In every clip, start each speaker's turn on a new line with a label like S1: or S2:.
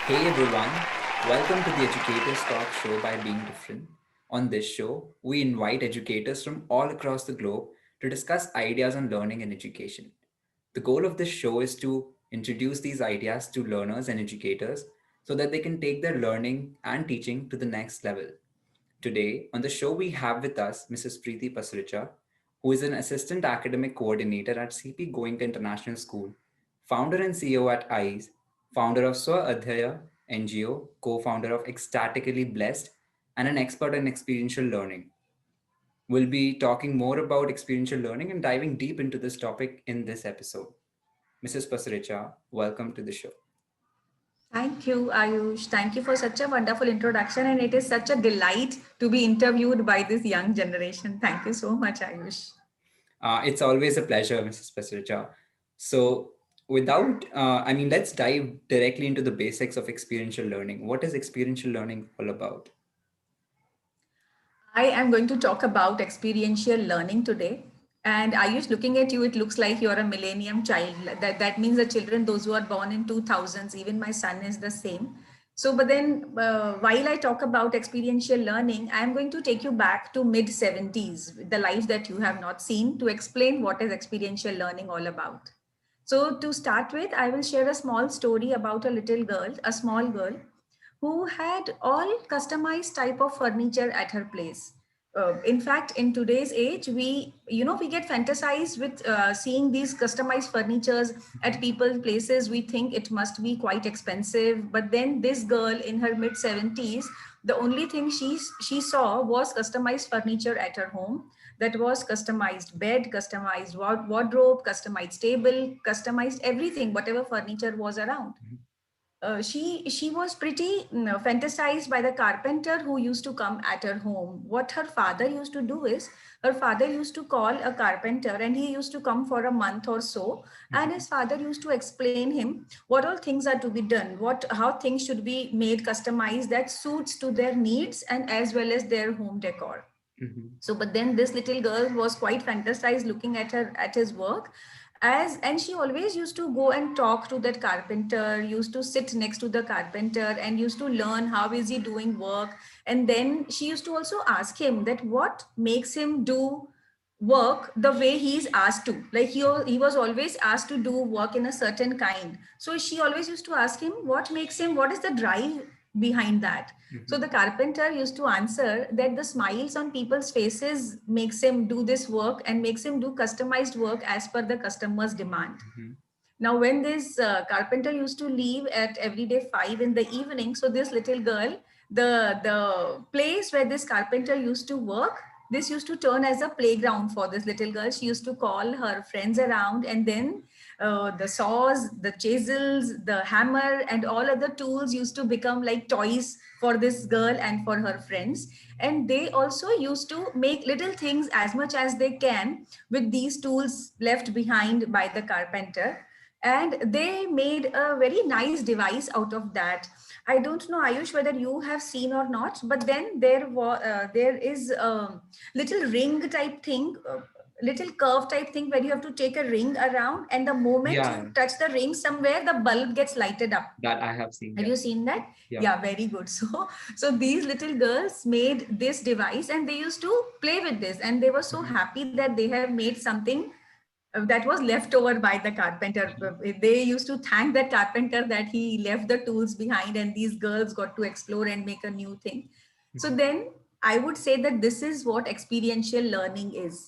S1: Hey everyone, welcome to the Educators Talk show by Being Different. On this show, we invite educators from all across the globe to discuss ideas on learning and education. The goal of this show is to introduce these ideas to learners and educators so that they can take their learning and teaching to the next level. Today, on the show, we have with us Mrs. Preeti Pasricha, who is an assistant academic coordinator at CP Goenka International School, founder and CEO at EYES, founder of Sw-adhyaya NGO, co-founder of Ecstatically Blessed, and an expert in experiential learning. We'll be talking more about experiential learning and diving deep into this topic in this episode. Mrs. Pasricha, welcome to the show.
S2: Thank you, Ayush. Thank you for such a wonderful introduction. And it is such a delight to be interviewed by this young generation. Thank you so much, Ayush.
S1: It's always a pleasure, Mrs. Pasricha. So, let's dive directly into the basics of experiential learning. What is experiential learning all about?
S2: I am going to talk about experiential learning today. And Ayush, looking at you, it looks like you're a millennium child. That means the children, those who are born in 2000s, even my son is the same. So, but then while I talk about experiential learning, I'm going to take you back to mid 70s, the life that you have not seen, to explain what is experiential learning all about. So, to start with, I will share a small story about a little girl, a small girl, who had all customized type of furniture at her place. In fact, in today's age, we get fantasized with seeing these customized furnitures at people's places. We think it must be quite expensive, but then this girl in her mid 70s, the only thing she saw was customized furniture at her home. That was customized bed, customized wardrobe, customized table, customized everything, whatever furniture was around. She was pretty fantasized by the carpenter who used to come at her home. What her father used to do is, her father used to call a carpenter and he used to come for a month or so, and his father used to explain him what all things are to be done, what how things should be made customized that suits to their needs and as well as their home decor.
S1: Mhm.
S2: So but then this little girl was quite fantasized looking at her at his work, as and she always used to go and talk to that carpenter, used to sit next to the carpenter and used to learn how is he doing work. And then she used to also ask him that what makes him do work the way he's asked to, like he was always asked to do work in a certain kind. So she always used to ask him what makes him, what is the drive behind that. So
S1: Mhm.
S2: the carpenter used to answer that the smiles on people's faces makes him do this work and makes him do customized work as per the customer's demand.
S1: Mhm.
S2: Now, when this carpenter used to leave at every day 5 in the evening, so this little girl, the place where this carpenter used to work, this used to turn as a playground for this little girl. She used to call her friends around, and then the saws, the chisels, the hammer, and all other tools used to become like toys for this girl and for her friends. And they also used to make little things as much as they can with these tools left behind by the carpenter, and they made a very nice device out of that. I don't know, Ayush, whether you have seen or not, but then there is a little ring type thing, little curve type thing where you have to take a ring around, and the moment
S1: Yeah,
S2: you touch the ring somewhere, the bulb gets lighted up.
S1: that I have seen.
S2: Have
S1: Yeah.
S2: you seen that?
S1: Yeah.
S2: Yeah, very good. So these little girls made this device and they used to play with this, and they were so
S1: Mhm.
S2: happy that they have made something that was left over by the carpenter. They used to thank that carpenter that he left the tools behind, and these girls got to explore and make a new thing. So
S1: Mhm.
S2: then I would say that this is what experiential learning is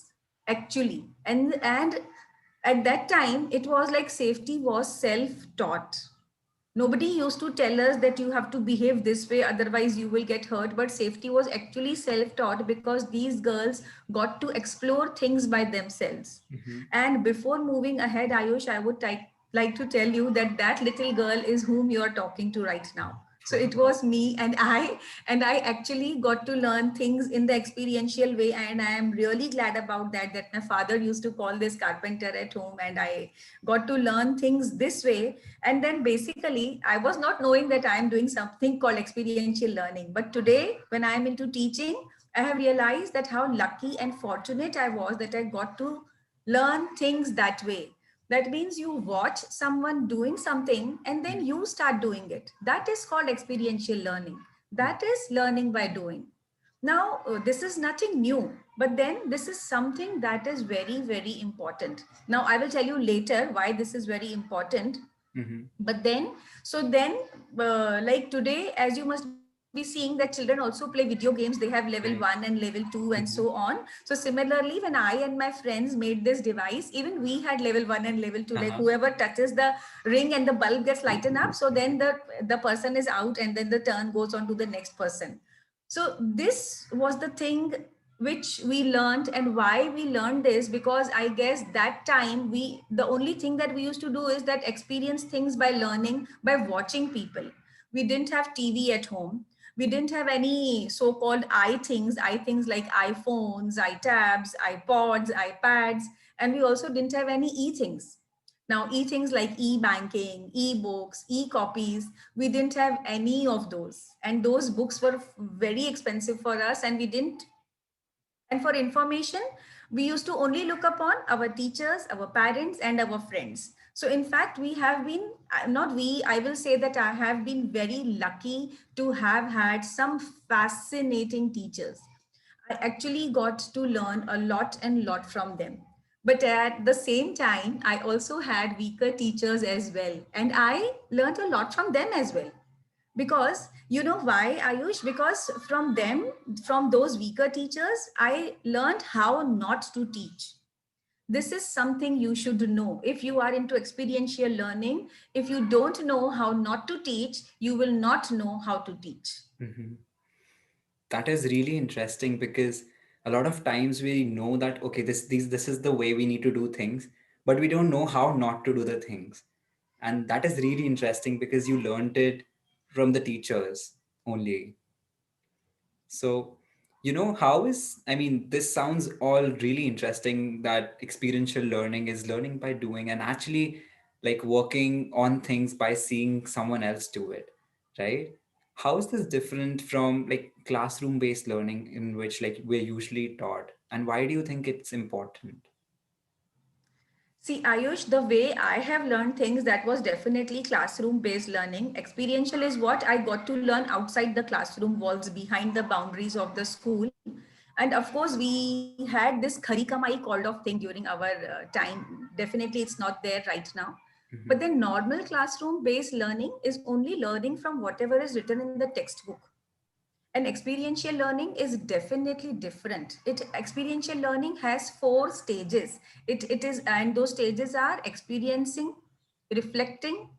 S2: actually. And at that time, it was like safety was self-taught. Nobody used to tell us that you have to behave this way, otherwise you will get hurt. But safety was actually self-taught because these girls got to explore things by themselves.
S1: Mhm.
S2: And before moving ahead, Ayush, I would like to tell you that that little girl is whom you are talking to right now. So it
S1: Wow.
S2: was me, and I actually got to learn things in the experiential way, and I am really glad about that, that my father used to call this carpenter at home, and I got to learn things this way. And then basically I was not knowing that I am doing something called experiential learning, but today when I am into teaching, I have realized that how lucky and fortunate I was that I got to learn things that way. That means you watch someone doing something and then you start doing it. That is called experiential learning. That is learning by doing. Now, this is nothing new, but then this is something that is very, very important. Now, I will tell you later why this is very important.
S1: Mm-hmm.
S2: But then, so then, like today, as you must be seeing that children also play video games. They have level one and
S1: Right.
S2: level two and so
S1: Mm-hmm.
S2: on. So similarly, when I and my friends made this device, even we had level one and level two. Like
S1: Uh-huh.
S2: whoever touches the ring and the bulb gets lightened up, so then the person is out, and then the turn goes on to the next person. So this was the thing which we learned. And why we learned this, because I guess that time we, the only thing that we used to do is that experience things by learning by watching people. We didn't have TV at home. We didn't have any so-called I things like iPhones, iTabs, iPods, iPads. And we also didn't have any e things. Now, e things like e-banking, e-books, e-copies, we didn't have any of those. And those books were very expensive for us, and we didn't. And for information, we used to only look upon our teachers, our parents, and our friends. So, in fact, we have been, not we, I will say that I have been very lucky to have had some fascinating teachers. I actually got to learn a lot and lot from them. But at the same time, I also had weaker teachers as well. And I learned a lot from them as well. Because you know why, Ayush? Because from them, from those weaker teachers, I learned how not to teach. This is something you should know. If you are into experiential learning, if you don't know how not to teach, you will not know how to teach.
S1: Mm-hmm. That is really interesting because a lot of times we know that okay, this is the way we need to do things, but we don't know how not to do the things. And that is really interesting because you learned it from the teachers only. So, how is, I mean, this sounds all really interesting that experiential learning is learning by doing and actually like working on things by seeing someone else do it, right? How is this different from like classroom based learning in which like we're usually taught? And why do you think it's important?
S2: See, Ayush, the way I have learned things, that was definitely classroom based learning. Experiential is what I got to learn outside the classroom walls, behind the boundaries of the school. And of course, we had this kharikamai called off thing during our time. Definitely, it's not there right now. But
S1: Mm-hmm.
S2: then, normal classroom based learning is only learning from whatever is written in the textbook. And experiential learning is definitely different. It experiential learning has four stages. It is, and those stages are experiencing, reflecting,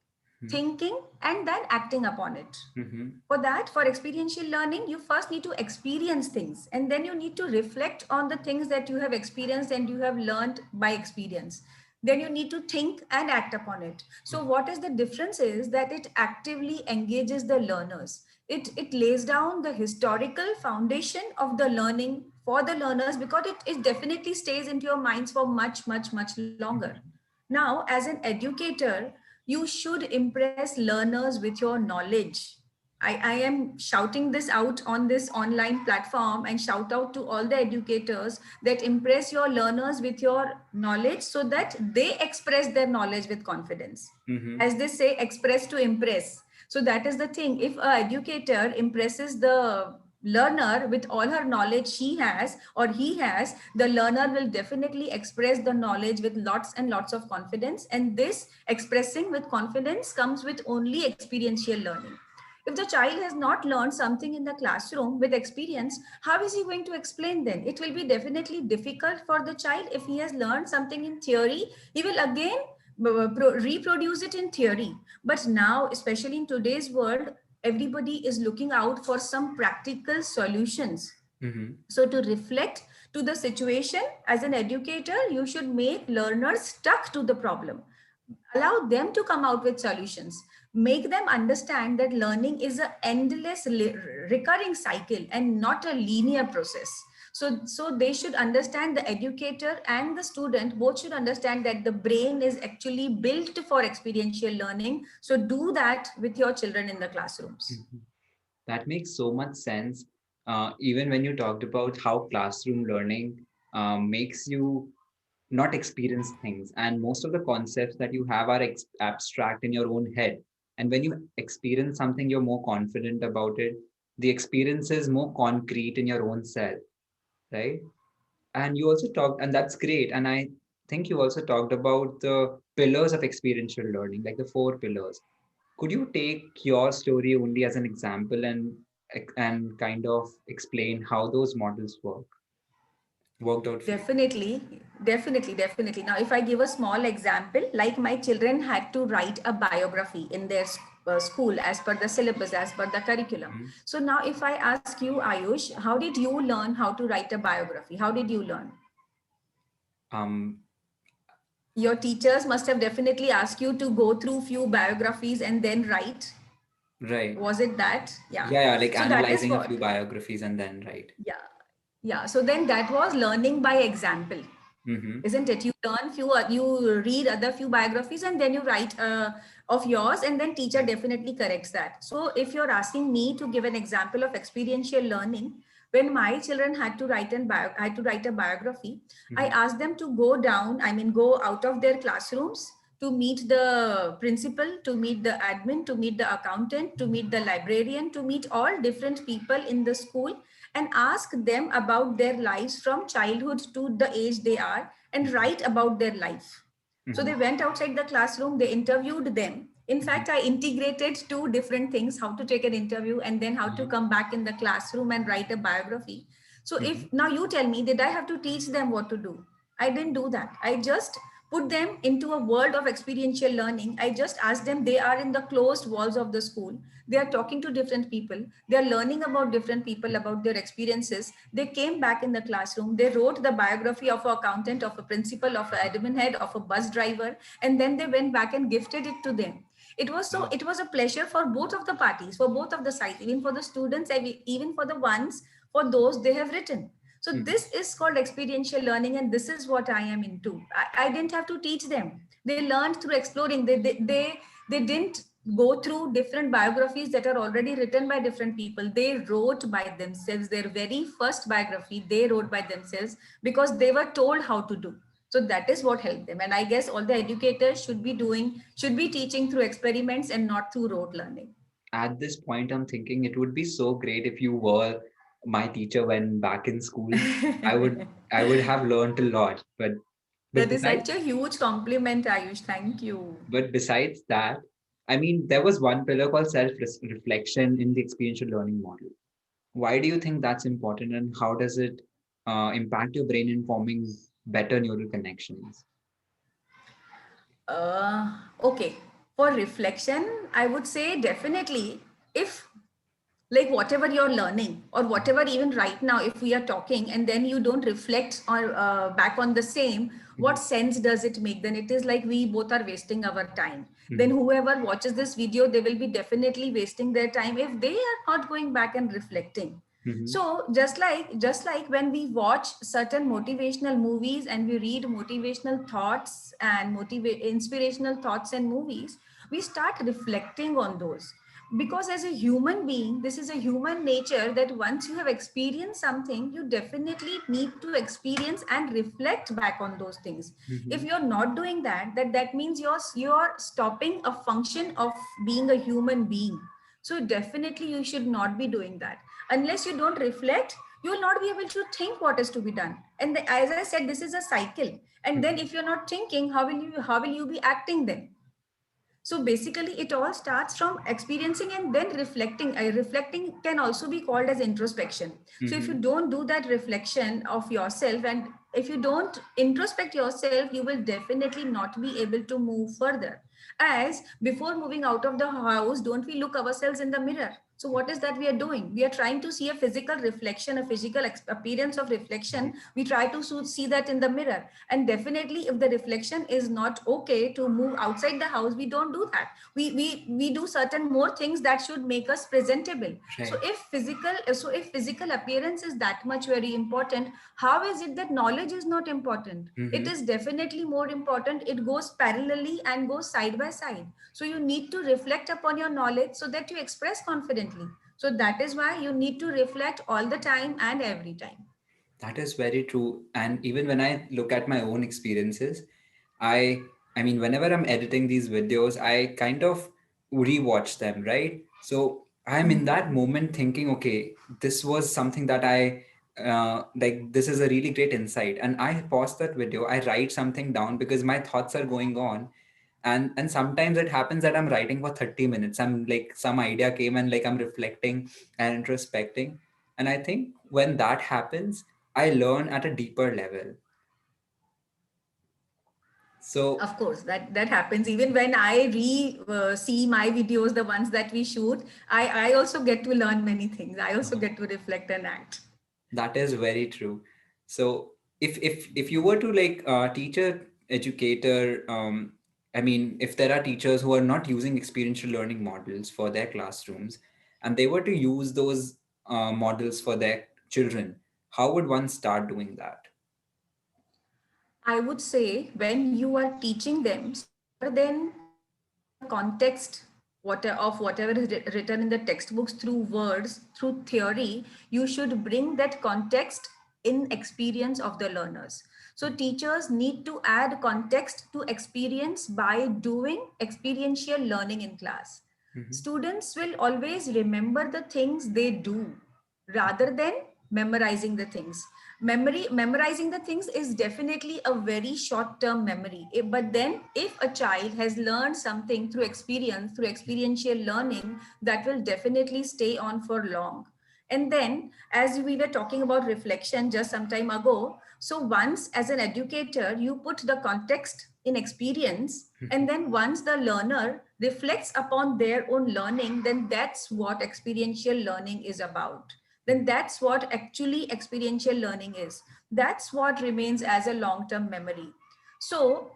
S2: thinking, and then acting upon it.
S1: Mm-hmm.
S2: For that, for experiential learning, you first need to experience things, and then you need to reflect on the things that you have experienced and you have learned by experience. Then you need to think and act upon it. So what is the difference is that it actively engages the learners. It lays down the historical foundation of the learning for the learners, because it definitely stays into your minds for much, much, much longer. Now, as an educator, you should impress learners with your knowledge. I am shouting this out on this online platform, and shout out to all the educators that impress your learners with your knowledge so that they express their knowledge with confidence.
S1: Mm-hmm.
S2: As they say, express to impress. So that is the thing. If a educator impresses the learner with all her knowledge she has or he has, the learner will definitely express the knowledge with lots and lots of confidence. And this expressing with confidence comes with only experiential learning. If the child has not learned something in the classroom with experience, how is he going to explain then? It will be definitely difficult for the child. If he has learned something in theory, he will again reproduce it in theory. But now, especially in today's world, everybody is looking out for some practical solutions.
S1: Mm-hmm.
S2: So, to reflect to the situation, as an educator, you should make learners stuck to the problem. Allow them to come out with solutions. Make them understand that learning is an endless recurring cycle and not a linear process. So they should understand, the educator and the student both should understand that the brain is actually built for experiential learning. So do that with your children in the classrooms.
S1: Mm-hmm. That makes so much sense. Even when you talked about how classroom learning makes you not experience things. And most of the concepts that you have are abstract in your own head. And when you experience something, you're more confident about it. The experience is more concrete in your own self, right? And you also talked, and that's great. And I think you also talked about the pillars of experiential learning, like the four pillars. Could you take your story only as an example and kind of explain how those models worked out for you?
S2: Definitely. Now, if I give a small example, like my children had to write a biography in their school as per the syllabus, as per the curriculum.
S1: Mhm.
S2: So now, if I ask you, Ayush, how did you learn how to write a biography? How did you learn?
S1: Um,
S2: Your teachers must have definitely asked you to go through few biographies and then write.
S1: right.
S2: Was it that? Yeah.
S1: Yeah, yeah, like
S2: So that is
S1: analyzing a
S2: what.
S1: few biographies and then right.
S2: Yeah. Yeah. So then that was learning by example,
S1: Mm-hmm.
S2: isn't it? You learn few, you read other few biographies and then you write of yours, and then teacher
S1: Right.
S2: definitely corrects that. So if you're asking me to give an example of experiential learning, when my children had to had to write a biography, I
S1: Mm-hmm.
S2: asked them to go down, I mean, go out of their classrooms to meet the principal, to meet the admin, to meet the accountant, to meet the librarian, to meet all different people in the school, and ask them about their lives from childhood to the age they are, and
S1: Mm-hmm.
S2: write about their life. So
S1: Mm-hmm.
S2: they went outside the classroom, they interviewed them. In
S1: Mm-hmm.
S2: fact, I integrated two different things, how to take an interview and then how to
S1: Uh-huh.
S2: come back in the classroom and write a biography. So
S1: Mm-hmm.
S2: if now you tell me, did I have to teach them what to do? I didn't do that. I just put them into a world of experiential learning. I just asked them, they are in the closed walls of the school. They are talking to different people. They are learning about different people, about their experiences. They came back in the classroom. They wrote the biography of an accountant, of a principal, of an admin head, of a bus driver, and then they went back and gifted it to them.
S1: Wow.
S2: It was a pleasure for both of the parties, for both of the sides, even for the students, and even for the ones for those they have written. So
S1: Mm-hmm.
S2: this is called experiential learning, and this is what I am into. I didn't have to teach them. They learned through exploring. They didn't go through different biographies that are already written by different people. They wrote by themselves. Their very first biography they wrote by themselves because they were told how to do. So that is what helped them. And I guess all the educators should be teaching through experiments and not through rote learning.
S1: At this point, I'm thinking it would be so great if you were my teacher when back in school. I would I would have learned a lot. But
S2: That is
S1: besides
S2: such a huge compliment, Ayush. Thank you.
S1: but besides that, I mean, there was one pillar called self-reflection in the experiential learning model. Why do you think that's important, and how does it impact your brain in forming better neural connections?
S2: Okay. For reflection, I would say definitely, if like whatever you're learning or whatever, even right now if we are talking and then you don't reflect or back on the same, what
S1: Mhm.
S2: sense does it make? Then it is like we both are wasting our time. Then
S1: Mhm.
S2: whoever watches this video, they will be definitely wasting their time if they are not going back and reflecting.
S1: Mhm.
S2: So just like when we watch certain motivational movies and we read motivational thoughts and inspirational thoughts and movies, we start reflecting on those. Because as a human being, this is a human nature that once you have experienced something, you definitely need to experience and reflect back on those things. If
S1: Mhm.
S2: you're not doing that, that means you're stopping a function of being a human being. So definitely you should not be doing that. Unless you don't reflect, you will not be able to think what is to be done. And as I said, this is a cycle. And then
S1: Mhm.
S2: if you're not thinking, how will you be acting then? So basically, it all starts from experiencing and then reflecting. Reflecting can also be called as introspection. So if you
S1: Mhm.
S2: don't do that reflection of yourself, and if you don't introspect yourself, you will definitely not be able to move further. As before moving out of the house, don't we look ourselves in the mirror? So what is that we are doing? We are trying to see a physical reflection, a physical appearance of reflection. We try to see that in the mirror. And definitely, if the reflection is not okay to move outside the house, we don't do that. We do certain more things that should make us presentable. So
S1: Right.
S2: if physical appearance is that much very important, how is it that knowledge is not important? It
S1: Mhm.
S2: is definitely more important. It goes parallelly and goes side by side. So you need to reflect upon your knowledge so that you express confidently. So that is why you need to reflect all the time and every time.
S1: That is very true. And even when I look at my own experiences, I I mean whenever I'm editing these videos, I kind of rewatch them, right? So I'm in that moment thinking, okay, this was something that I like this is a really great insight. And I pause that video, I write something down because my thoughts are going on. And sometimes it happens that I'm writing for 30 minutes. I'm like some idea came and like I'm reflecting and introspecting. And I think when that happens, I learn at a deeper level. So
S2: Of course, that happens. Even when I see my videos, the ones that we shoot, I also get to learn many things. I also get to reflect and act.
S1: that is very true. So if you were to like teach a educator, I mean, if there are teachers who are not using experiential learning models for their classrooms, and they were to use those models for their children, how would one start doing that?
S2: I would say when you are teaching them, so rather than giving the context of whatever is written in the textbooks through words, through theory, you should bring that context in experience of the learners. So teachers need to add context to experience by doing experiential learning in class.
S1: Hmm.
S2: Students will always remember the things they do rather than memorizing the things. Memorizing the things is definitely a very short term memory. But then if a child has learned something through experience, through experiential learning, that will definitely stay on for long. And then, as we were talking about reflection just some time ago, so once as an educator, you put the context in experience, and then once the learner reflects upon their own learning, then that's what experiential learning is about. Then that's what actually experiential learning is. That's what remains as a long term memory. So,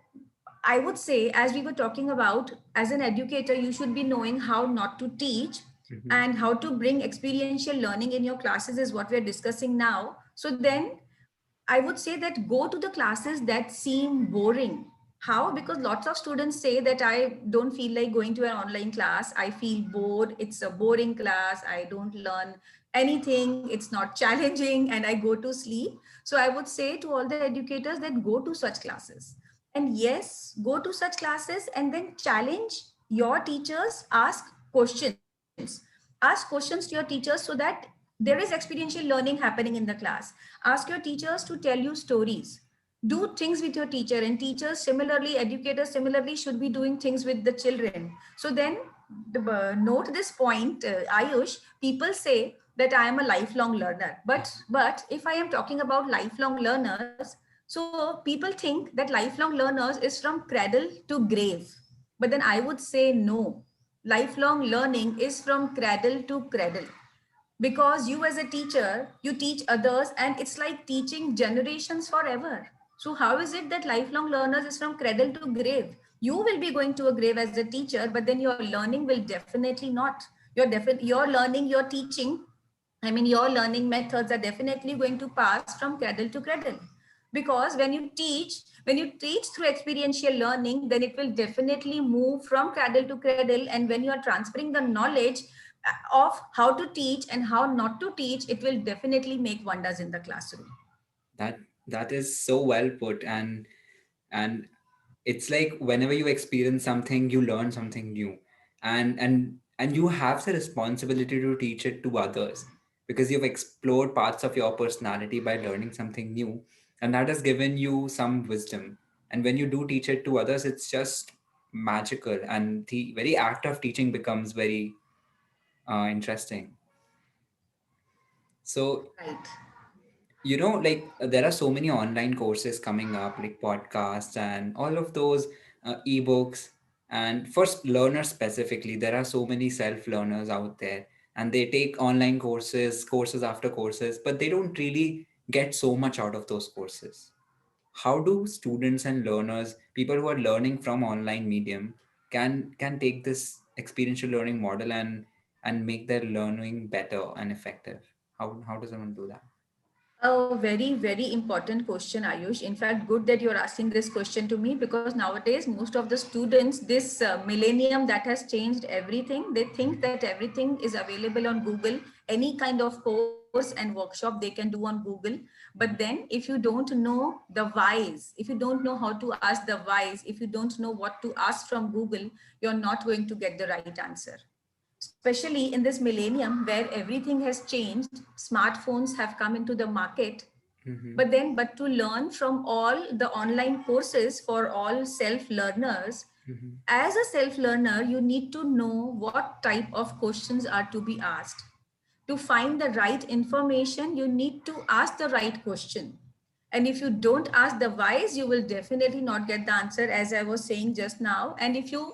S2: I would say, as we were talking about, as an educator, you should be knowing how not to teach
S1: Hmm.
S2: and how to bring experiential learning in your classes, is what we're discussing now. So, then I would say that go to the classes that seem boring. How? Because lots of students say that I don't feel like going to an online class. I feel bored. It's a boring class. I don't learn anything. It's not challenging and I go to sleep. So I would say to all the educators that go to such classes. And yes, go to such classes and then challenge your teachers, ask questions. Ask questions to your teachers so that there is experiential learning happening in the class. Ask your teachers to tell you stories. Do things with your teacher, and teachers similarly, educators similarly should be doing things with the children. So then note this point, Ayush. People say that I am a lifelong learner, but if I am talking about lifelong learners, so people think that lifelong learners is from cradle to grave. But then I would say no. Lifelong learning is from cradle to cradle, because you as a teacher, you teach others and it's like teaching generations forever. So how is it that lifelong learners is from cradle to grave? You will be going to a grave as a teacher, but then your learning will definitely not. Your learning, your teaching, I mean, your learning methods are definitely going to pass from cradle to cradle. Because when you teach through experiential learning, then it will definitely move from cradle to cradle. And when you are transferring the knowledge of how to teach and how not to teach, it will definitely make wonders in the classroom.
S1: That that is so well put. And it's like whenever you experience something, you learn something new, and you have the responsibility to teach it to others because you've explored parts of your personality by learning something new, and that has given you some wisdom. And when you do teach it to others, it's just magical, and the very act of teaching becomes very interesting. So
S2: Right.
S1: like there are so many online courses coming up, like podcasts and all of those ebooks. And for learners specifically, there are so many self learners out there, and they take online courses after courses, but they don't really get so much out of those courses. How do students and learners, people who are learning from online medium, can take this experiential learning model and make their learning better and effective? How does someone do that?
S2: A very, very important question, Ayush. In fact, good that you're asking this question to me, because nowadays, most of the students, this millennium that has changed everything, they think that everything is available on Google. Any kind of course course and workshop they can do on Google. But then if you don't know the whys, if you don't know how to ask the whys, if you don't know what to ask from Google, you're not going to get the right answer. Especially in this millennium where everything has changed, smartphones have come into the market.
S1: Mm-hmm.
S2: But to learn from all the online courses for all self learners,
S1: Mm-hmm.
S2: as a self learner, you need to know what type of questions are to be asked. To find the right information, you need to ask the right question. And if you don't ask the whys, you will definitely not get the answer, as I was saying just now. And if you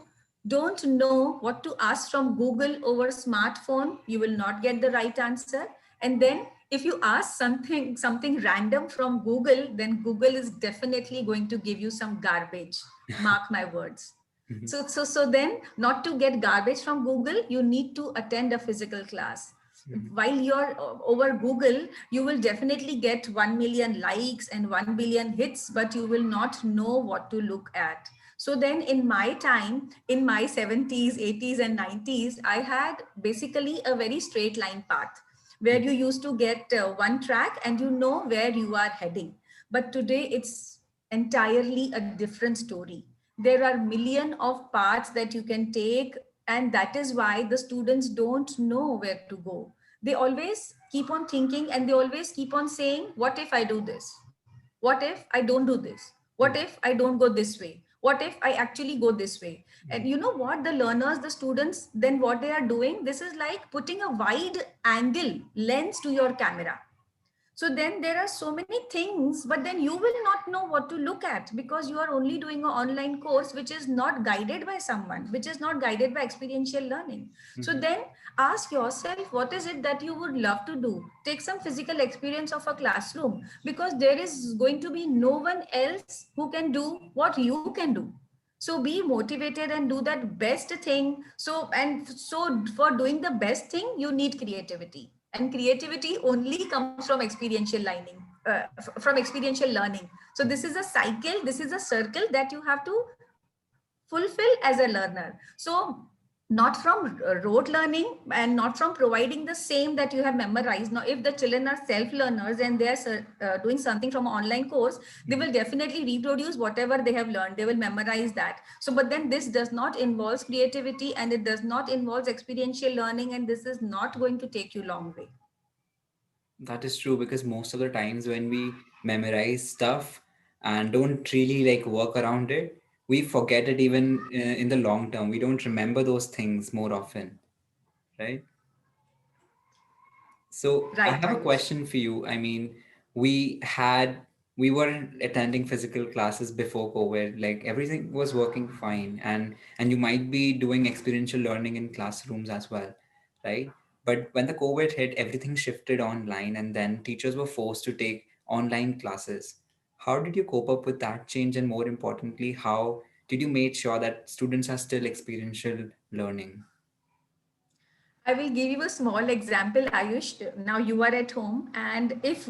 S2: don't know what to ask from Google over smartphone, you will not get the right answer. And then if you ask something random from Google, then Google is definitely going to give you some garbage. Mark my words.
S1: Mm-hmm.
S2: So then, not to get garbage from Google, you need to attend a physical class.
S1: Mm-hmm.
S2: While you're over Google, you will definitely get 1 million likes and 1 billion hits, but you will not know what to look at. So then in my time, in my 70s, 80s, and 90s, I had basically a very straight line path where you used to get one track and you know where you are heading. But today it's entirely a different story. There are million of paths that you can take, and that is why the students don't know where to go. They always keep on thinking and they always keep on saying, what if I do this? What if I don't do this? What if I don't go this way? What if I actually go this way? And you know what, the learners, the students, then what they are doing, this is like putting a wide angle lens to your camera. So then there are so many things, but then you will not know what to look at because you are only doing an online course which is not guided by someone, which is not guided by experiential learning. So
S1: Mm-hmm.
S2: then ask yourself, what is it that you would love to do? Take some physical experience of a classroom, because there is going to be no one else who can do what you can do. So be motivated and do that best thing. So for doing the best thing, you need creativity, and creativity only comes from experiential learning. From experiential learning. So this is a cycle, this is a circle that you have to fulfill as a learner. So not from rote learning and not from providing the same that you have memorized. Now if the children are self learners and they are doing something from an online course, they will definitely reproduce whatever they have learned, they will memorize that. So but then this does not involve creativity and it does not involve experiential learning, and this is not going to take you long way.
S1: That is true because most of the times when we memorize stuff and don't really like work around it, we forget it even in the long term. We don't remember those things more often, right? So I
S2: Right,
S1: have a
S2: Ayush.
S1: question for you. I mean, we had we were attending physical classes before COVID, like everything was working fine, and you might be doing experiential learning in classrooms as well, right? But when the COVID hit, everything shifted online, and then teachers were forced to take online classes. How did you cope up with that change, and more importantly, how did you make sure that students are still experiential learning?
S2: I will give you a small example, Ayush. Now you are at home, and if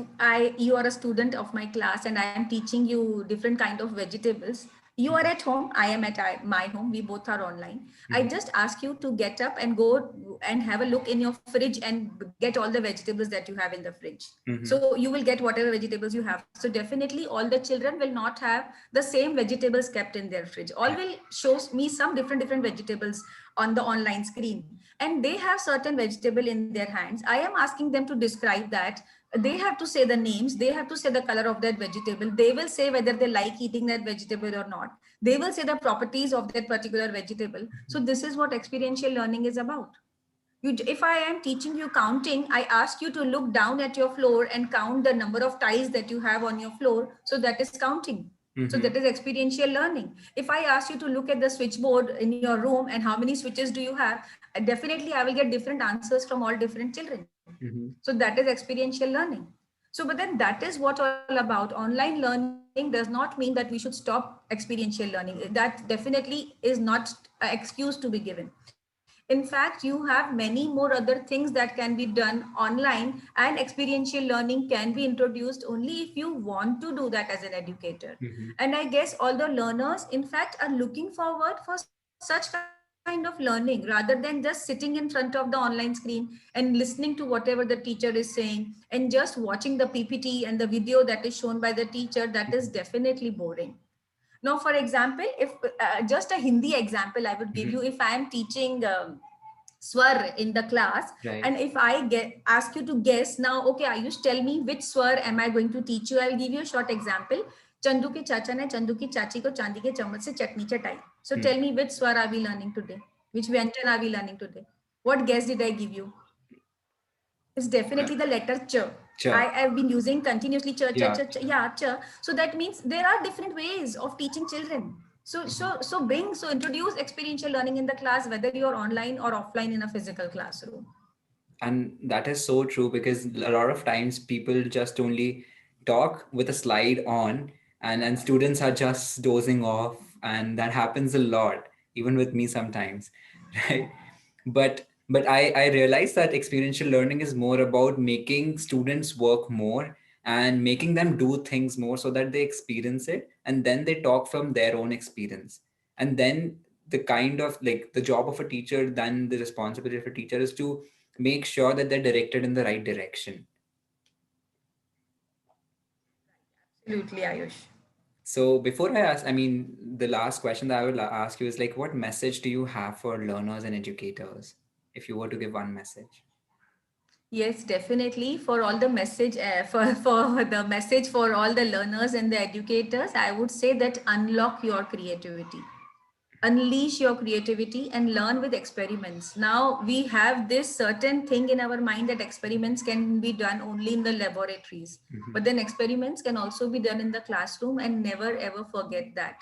S2: you are a student of my class, and I am teaching you different kind of vegetables. You are at home, I am at my home. We both are online. I
S1: Mm-hmm.
S2: just ask you to get up and go and have a look in your fridge and get all the vegetables that you have in the fridge.
S1: Mm-hmm.
S2: So you will get whatever vegetables you have. So definitely, all the children will not have the same vegetables kept in their fridge. All will show me some different vegetables on the online screen, and they have certain vegetable in their hands. I am asking them to describe that. They have to say the names, they have to say the color of that vegetable, they will say whether they like eating that vegetable or not, they will say the properties of that particular vegetable. So this is what experiential learning is about. If I am teaching you counting, I ask you to look down at your floor and count the number of tiles that you have on your floor. So that is counting. So
S1: Mm-hmm.
S2: that is experiential learning. If I ask you to look at the switchboard in your room and how many switches do you have, definitely I will get different answers from all different children.
S1: Mm-hmm.
S2: So that is experiential learning. So, but then that is what all about. Online learning does not mean that we should stop experiential learning. That definitely is not an excuse to be given. In fact, you have many more other things that can be done online, and experiential learning can be introduced only if you want to do that as an educator.
S1: Mm-hmm.
S2: And I guess all the learners, in fact, are looking forward for such kind of education. kind of learning rather than just sitting in front of the online screen and listening to whatever the teacher is saying and just watching the PPT and the video that is shown by the teacher. That is
S1: Mhm.
S2: definitely boring. Now, for example, if just a Hindi example I would give you,
S1: Mhm.
S2: if I am teaching swar in the class,
S1: Right.
S2: and if I get ask you to guess now, okay, Ayush, tell me which swar am I going to teach you. I'll give you a short example. Chandu के चाचा ने चंदू की चाची को चांदी के चम्मच से चटनी चटाई. So
S1: Hmm.
S2: tell me which swar are we learning today? Which Vyanjan are we learning today? What guess did I give you? It's
S1: Uh,
S2: definitely the letter ch. I
S1: Sure.
S2: have been using continuously ch, ch,
S1: Yeah.
S2: ch, ch, yeah, ch. So that means there are different ways of teaching children.
S1: Mhm.
S2: So introduce experiential learning in the class, whether you're online or offline in a physical classroom.
S1: And that is so true because a lot of times people just only talk with a slide on, and students are just dozing off, and that happens a lot, even with me sometimes, right? But I realize that experiential learning is more about making students work more and making them do things more so that they experience it and then they talk from their own experience. And then the kind of like the job of a teacher, then the responsibility of a teacher is to make sure that they're directed in the right direction.
S2: Absolutely, Ayush.
S1: So before I ask, I mean, the last question that I will ask you is like, what message do you have for learners and educators, if you were to give one message?
S2: Yes, definitely. For all the message, for the message for all the learners and the educators, I would say that unlock your creativity. Unleash your creativity and learn with experiments. Now we have this certain thing in our mind that experiments can be done only in the laboratories,
S1: Hmm.
S2: but then experiments can also be done in the classroom, and never ever forget that.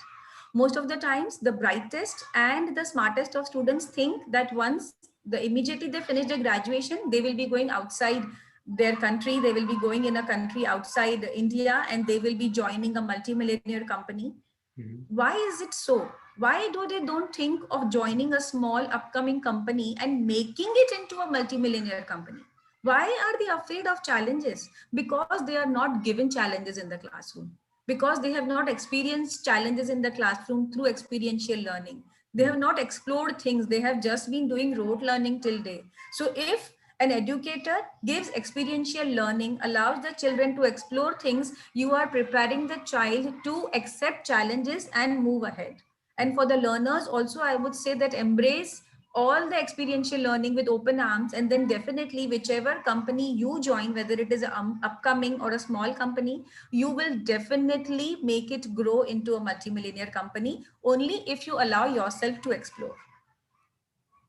S2: Most of the times the brightest and the smartest of students think that once the immediately they finish their graduation, they will be going outside their country, they will be going in a country outside India, and they will be joining a multi-millionaire company.
S1: Hmm.
S2: Why is it so? Why do they don't think of joining a small upcoming company and making it into a multimillionaire company? Why are they afraid of challenges? Because they are not given challenges in the classroom, because they have not experienced challenges in the classroom through experiential learning. They have not explored things, they have just been doing rote learning till day. So if an educator gives experiential learning, allows the children to explore things, you are preparing the child to accept challenges and move ahead. And for the learners also, I would say that embrace all the experiential learning with open arms, and then definitely whichever company you join, whether it is an upcoming or a small company, you will definitely make it grow into a multimillionaire company only if you allow yourself to explore.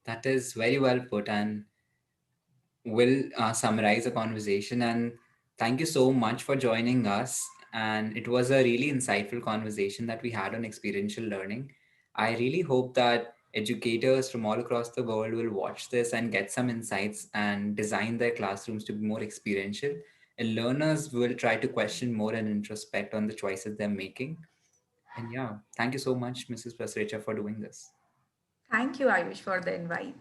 S1: That is very well put and will summarize the conversation. And thank you so much for joining us. And it was a really insightful conversation that we had on experiential learning. I really hope that educators from all across the world will watch this and get some insights and design their classrooms to be more experiential. And learners will try to question more and introspect on the choices they're making. And yeah, thank you so much, Mrs. Pasricha, for doing this.
S2: Thank you, Ayush, for the invite.